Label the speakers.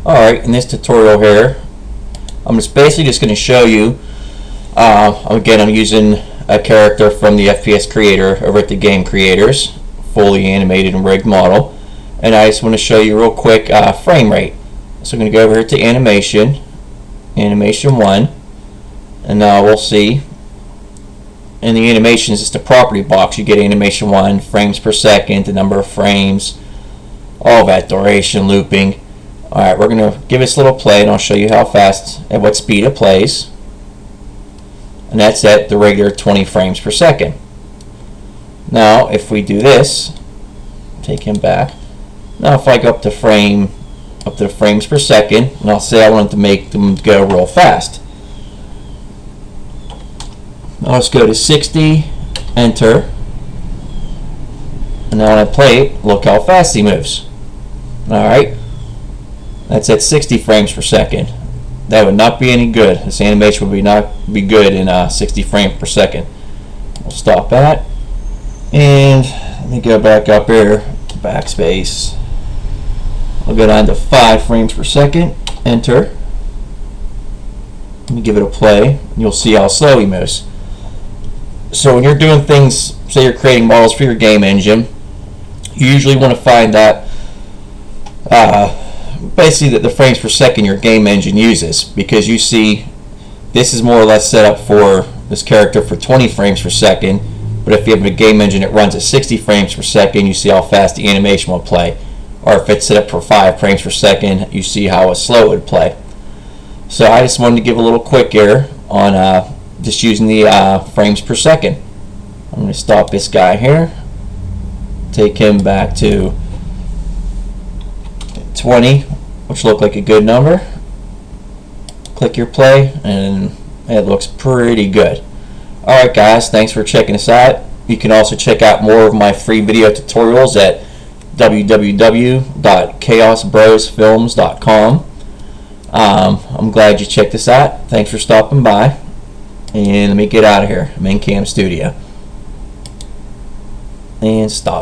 Speaker 1: Alright, in this tutorial here, I'm basically just going to show you, again, I'm using a character from the FPS creator over at the Game Creators, fully animated and rigged model, and I just want to show you real quick frame rate. So I'm going to go over here to Animation 1, and now we'll see in the animations, it's the property box. You get Animation 1, frames per second, the number of frames, all that, duration, looping. Alright, we're going to give this a little play and I'll show you how fast, at what speed it plays. And that's at the regular 20 frames per second. Now, if we do this, take him back. Now, if I go up to the frames per second, and I'll say I want to make them go real fast. Now let's go to 60, enter. And now when I play it, look how fast he moves. Alright. That's at 60 frames per second. That would not be any good. This animation would not be good in 60 frames per second. We'll stop that. And let me go back up here to backspace. I'll go down to 5 frames per second. Enter. Let me give it a play. You'll see how slow he moves. So when you're doing things, say you're creating models for your game engine, you usually want to find that basically the frames per second your game engine uses, because you see this is more or less set up for this character for 20 frames per second, but if you have a game engine that runs at 60 frames per second, you see how fast the animation will play. Or if it's set up for 5 frames per second, you see how slow it would play. So I just wanted to give a little quick here on just using the frames per second. I'm going to stop this guy here, take him back to 20, which looked like a good number. Click your play, and it looks pretty good. Alright guys, thanks for checking us out. You can also check out more of my free video tutorials at www.chaosbrosfilms.com. I'm glad you checked this out. Thanks for stopping by. And let me get out of here. I'm in Cam Studio. And stop.